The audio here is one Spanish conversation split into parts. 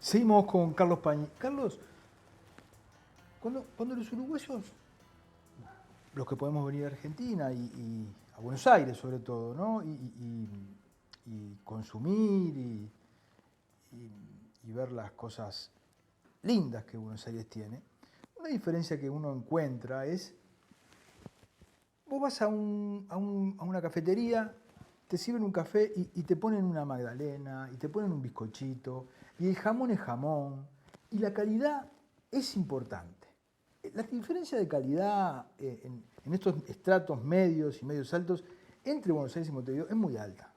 Seguimos con Carlos Pañi. Carlos, cuando los uruguayos, los que podemos venir a Argentina y a Buenos Aires sobre todo, ¿no? Y consumir y ver las cosas lindas que Buenos Aires tiene, una diferencia que uno encuentra es, vos vas a una cafetería, te sirven un café y te ponen una magdalena, y te ponen un bizcochito, y el jamón es jamón, y la calidad es importante. La diferencia de calidad en estos estratos medios y medios altos entre Buenos Aires y Montevideo es muy alta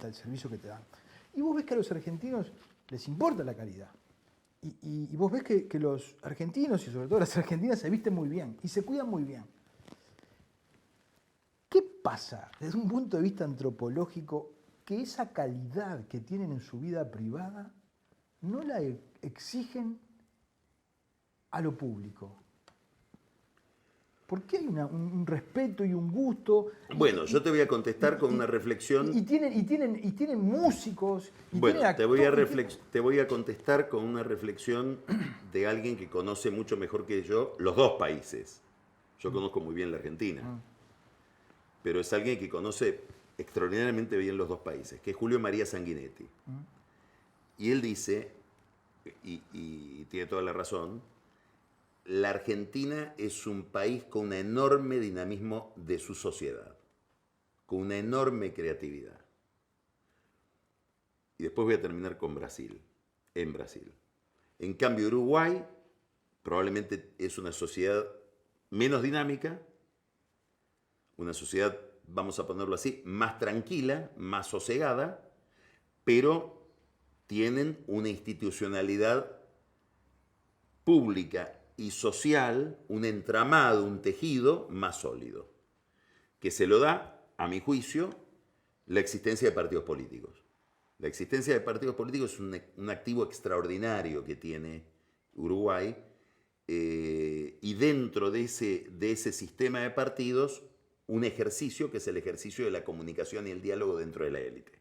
el servicio que te dan. Y vos ves que a los argentinos les importa la calidad. Y vos ves que los argentinos, y sobre todo las argentinas, se visten muy bien y se cuidan muy bien. ¿Qué pasa desde un punto de vista antropológico que esa calidad que tienen en su vida privada no la exigen a lo público? ¿Por qué hay un respeto y un gusto? Bueno, yo te voy a contestar con una reflexión. Y tienen músicos. Bueno, te voy a contestar con una reflexión de alguien que conoce mucho mejor que yo los dos países. Yo conozco muy bien la Argentina, pero es alguien que conoce extraordinariamente bien los dos países, que es Julio María Sanguinetti. Y él dice, y tiene toda la razón, la Argentina es un país con un enorme dinamismo de su sociedad, con una enorme creatividad. Y después voy a terminar con Brasil, en Brasil. En cambio, Uruguay probablemente es una sociedad menos dinámica, una sociedad, vamos a ponerlo así, más tranquila, más sosegada, pero tienen una institucionalidad pública y social, un entramado, un tejido más sólido, que se lo da, a mi juicio, la existencia de partidos políticos. La existencia de partidos políticos es un activo extraordinario que tiene Uruguay, y dentro de ese sistema de partidos, un ejercicio que es el ejercicio de la comunicación y el diálogo dentro de la élite.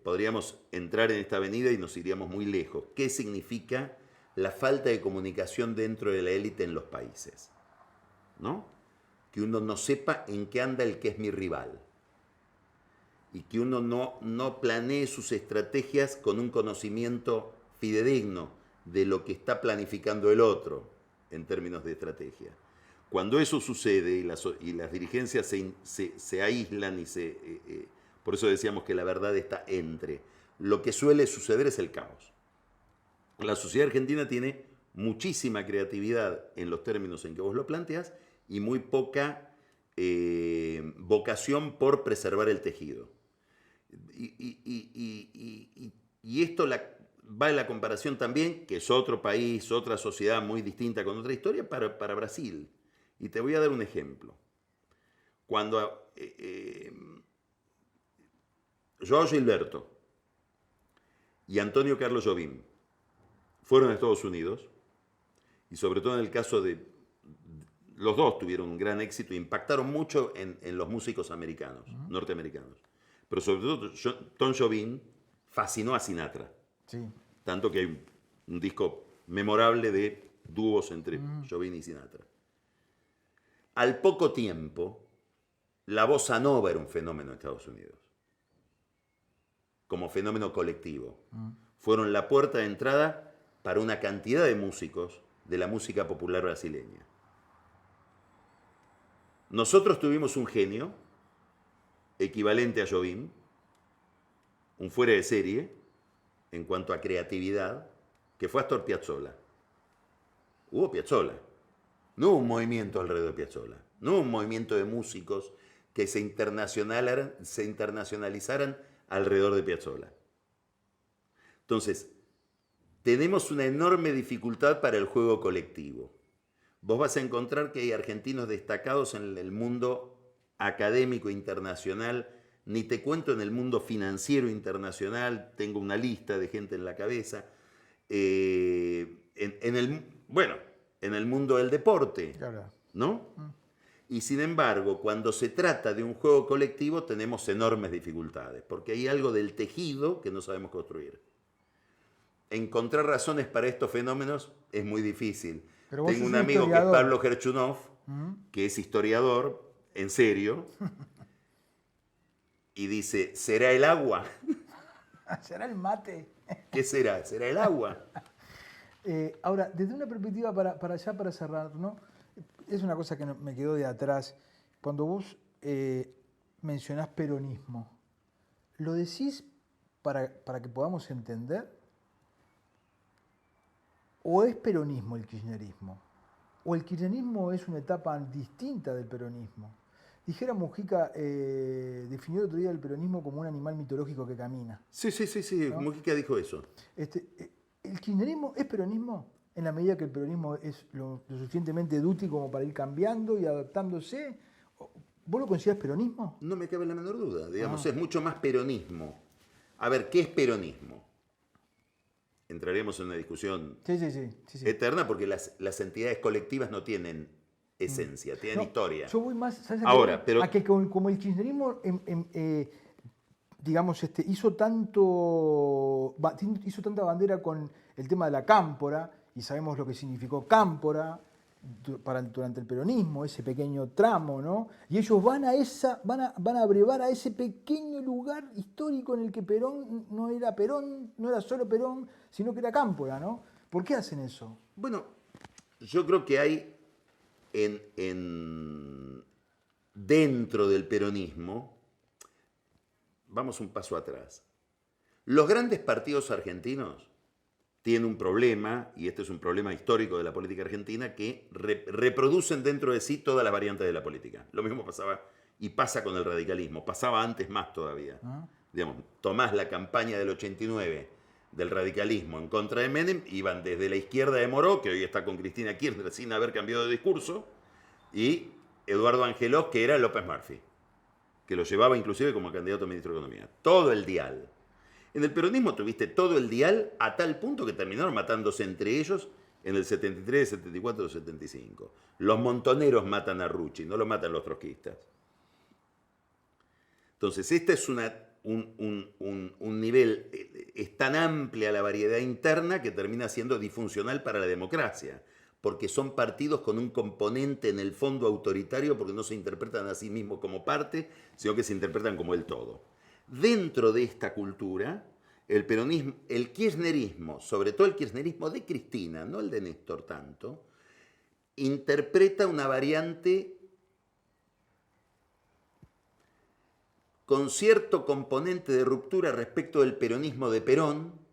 Podríamos entrar en esta avenida y nos iríamos muy lejos. ¿Qué significa la falta de comunicación dentro de la élite en los países? ¿No? Que uno no sepa en qué anda el que es mi rival. Y que uno no planee sus estrategias con un conocimiento fidedigno de lo que está planificando el otro en términos de estrategia. Cuando eso sucede y las dirigencias se aíslan por eso decíamos que la verdad está entre. Lo que suele suceder es el caos. La sociedad argentina tiene muchísima creatividad en los términos en que vos lo planteas y muy poca vocación por preservar el tejido. Y esto va en la comparación también, que es otro país, otra sociedad muy distinta con otra historia, para Brasil. Y te voy a dar un ejemplo. Cuando João Gilberto y Antonio Carlos Jobim fueron a Estados Unidos, y sobre todo en el caso de los dos tuvieron un gran éxito e impactaron mucho en los músicos americanos, norteamericanos. Pero sobre todo Tom Jobim fascinó a Sinatra. Sí. Tanto que hay un disco memorable de dúos entre Jobim y Sinatra. Al poco tiempo, la bossa nova era un fenómeno en Estados Unidos. Como fenómeno colectivo. Fueron la puerta de entrada para una cantidad de músicos de la música popular brasileña. Nosotros tuvimos un genio equivalente a Jobim, un fuera de serie en cuanto a creatividad, que fue Astor Piazzolla. Hubo Piazzolla. No hubo un movimiento alrededor de Piazzolla. No hubo un movimiento de músicos que se internacionalizaran alrededor de Piazzolla. Entonces, tenemos una enorme dificultad para el juego colectivo. Vos vas a encontrar que hay argentinos destacados en el mundo académico internacional, ni te cuento en el mundo financiero internacional, tengo una lista de gente en la cabeza, en el mundo del deporte, Claro. ¿no? Y sin embargo, cuando se trata de un juego colectivo, tenemos enormes dificultades, porque hay algo del tejido que no sabemos construir. encontrar razones para estos fenómenos es muy difícil. Pero vos Tengo sos un amigo que es historiador. Pablo Gerchunov, que es historiador, en serio, y dice, ¿será el agua? ¿Será el mate? ¿Qué será? ¿Será el agua? Ahora, desde una perspectiva para cerrar, ¿no? Es una cosa que me quedó de atrás. Cuando vos mencionás peronismo, ¿lo decís para que podamos entender? ¿O es peronismo el kirchnerismo? ¿O el kirchnerismo es una etapa distinta del peronismo? Dijera Mujica, definió el otro día el peronismo como un animal mitológico que camina. Sí, ¿no? Mujica dijo eso. ¿El kirchnerismo es peronismo? En la medida que el peronismo es lo suficientemente dúctil como para ir cambiando y adaptándose. ¿Vos lo considerás peronismo? No me cabe la menor duda. Digamos, es mucho más peronismo. A ver, ¿qué es peronismo? Entraremos en una discusión eterna porque las entidades colectivas no tienen esencia, tienen historia. Yo voy más, ¿sabes? Ahora, pero a que como el kirchnerismo digamos, hizo tanta bandera con el tema de la cámpora, y sabemos lo que significó cámpora durante el peronismo, ese pequeño tramo, ¿no? Y ellos van a abrevar a ese pequeño lugar histórico en el que Perón, no era solo Perón, sino que era cámpora, ¿no? ¿Por qué hacen eso? Bueno, yo creo que hay dentro del peronismo, vamos un paso atrás. Los grandes partidos argentinos tienen un problema, y este es un problema histórico de la política argentina, que reproducen dentro de sí todas las variantes de la política. Lo mismo pasaba y pasa con el radicalismo, pasaba antes más todavía. Digamos, tomás la campaña del 89 del radicalismo en contra de Menem, iban desde la izquierda de Moró, que hoy está con Cristina Kirchner sin haber cambiado de discurso, y Eduardo Angelós, que era López Murphy, que lo llevaba inclusive como candidato a ministro de Economía. Todo el dial. En el peronismo tuviste todo el dial a tal punto que terminaron matándose entre ellos en el 73, 74, 75. Los montoneros matan a Rucci, no lo matan los trotskistas. Entonces, este es un nivel, es tan amplia la variedad interna que termina siendo disfuncional para la democracia, porque son partidos con un componente en el fondo autoritario, porque no se interpretan a sí mismos como parte, sino que se interpretan como el todo. Dentro de esta cultura, el peronismo, el kirchnerismo, sobre todo el kirchnerismo de Cristina, no el de Néstor tanto, interpreta una variante con cierto componente de ruptura respecto del peronismo de Perón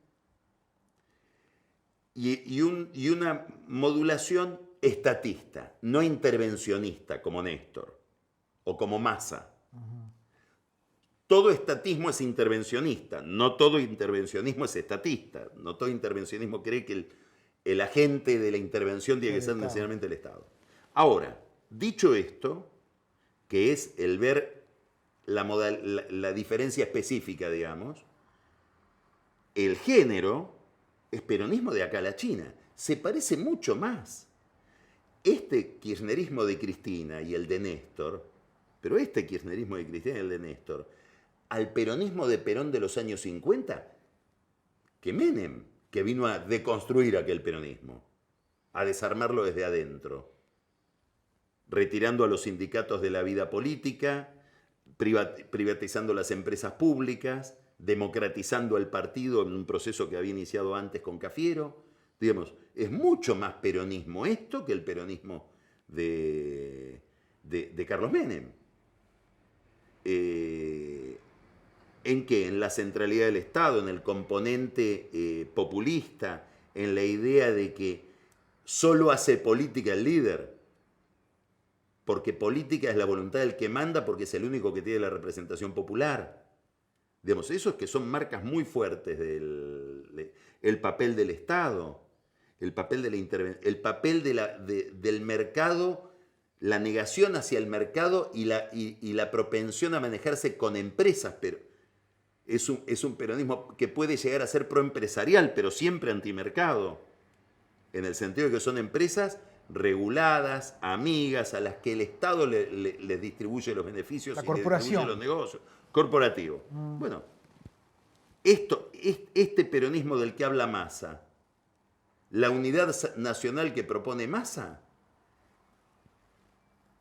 y una modulación estatista, no intervencionista como Néstor o como Massa. Todo estatismo es intervencionista, no todo intervencionismo es estatista, no todo intervencionismo cree que el agente de la intervención tiene que ser necesariamente el Estado. Ahora, dicho esto, que es el ver la diferencia específica, digamos, el género es peronismo de acá a la China, se parece mucho más. Este kirchnerismo de Cristina y el de Néstor, pero este kirchnerismo de Cristina y el de Néstor, al peronismo de Perón de los años 50, que Menem, que vino a deconstruir aquel peronismo, a desarmarlo desde adentro, retirando a los sindicatos de la vida política, privatizando las empresas públicas, democratizando el partido en un proceso que había iniciado antes con Cafiero. Digamos, es mucho más peronismo esto que el peronismo de Carlos Menem. ¿En qué? En la centralidad del Estado, en el componente populista, en la idea de que solo hace política el líder, porque política es la voluntad del que manda, porque es el único que tiene la representación popular. Digamos, esos que son marcas muy fuertes del papel del Estado, el papel de la el papel del mercado, la negación hacia el mercado y la propensión a manejarse con empresas, pero es un peronismo que puede llegar a ser proempresarial, pero siempre antimercado, en el sentido de que son empresas reguladas, amigas, a las que el Estado les distribuye los beneficios la y corporación, les distribuye los negocios, corporativo. Bueno, este peronismo del que habla Massa, la unidad nacional que propone Massa,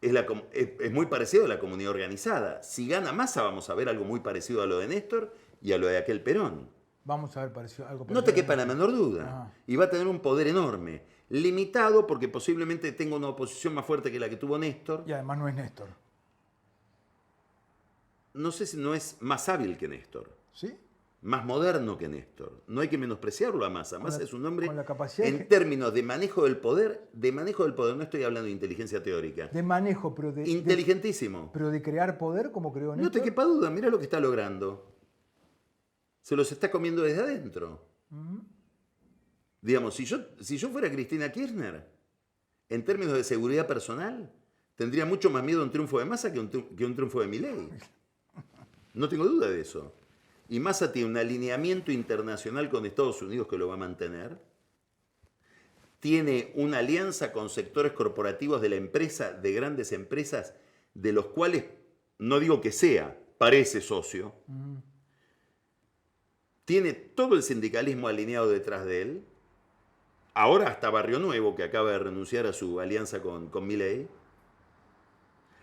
es muy parecido a la comunidad organizada. Si gana Massa, vamos a ver algo muy parecido a lo de Néstor y a lo de aquel Perón. Vamos a ver algo parecido. No te quepa la menor duda. Ajá. Y va a tener un poder enorme. Limitado porque posiblemente tenga una oposición más fuerte que la que tuvo Néstor. Y además no es Néstor. No sé si no es más hábil que Néstor. ¿Sí? Más moderno que Néstor. No hay que menospreciarlo a Massa. Massa es un hombre, con la capacidad en términos de manejo del poder, no estoy hablando de inteligencia teórica. De manejo, pero de... Inteligentísimo. pero de crear poder como creó Néstor. No te quepa duda, mira lo que está logrando. Se los está comiendo desde adentro. Digamos, si yo fuera Cristina Kirchner, en términos de seguridad personal, tendría mucho más miedo a un triunfo de Massa que un triunfo de Milei. No tengo duda de eso. Y Massa tiene un alineamiento internacional con Estados Unidos que lo va a mantener. Tiene una alianza con sectores corporativos de la empresa, de grandes empresas, de los cuales, no digo que sea, parece socio. Tiene todo el sindicalismo alineado detrás de él. Ahora hasta Barrio Nuevo, que acaba de renunciar a su alianza con Milei.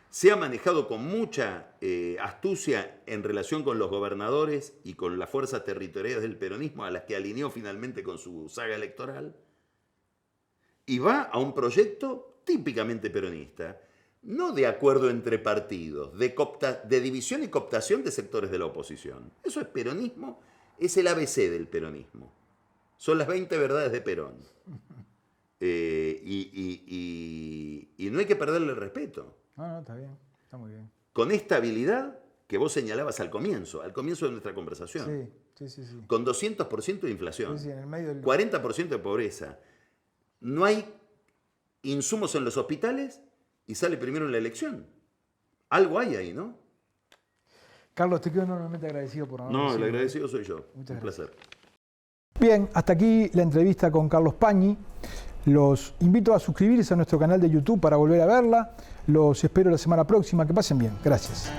Se ha manejado con mucha astucia en relación con los gobernadores y con las fuerzas territoriales del peronismo, a las que alineó finalmente con su saga electoral. Y va a un proyecto típicamente peronista, no de acuerdo entre partidos, de división y cooptación de sectores de la oposición. Eso es peronismo, es el ABC del peronismo. Son las 20 verdades de Perón. Y no hay que perderle el respeto. No, está bien, está muy bien. Con esta habilidad que vos señalabas al comienzo de nuestra conversación. Sí. Con 200% de inflación, Sí, en el medio del... 40% de pobreza. No hay insumos en los hospitales y sale primero en la elección. Algo hay ahí, ¿no? Carlos, te quedo enormemente agradecido por haber No, el sido. agradecido soy yo. Muchas Un placer. Bien, hasta aquí la entrevista con Carlos Pañi. Los invito a suscribirse a nuestro canal de YouTube para volver a verla. Los espero la semana próxima. Que pasen bien. Gracias.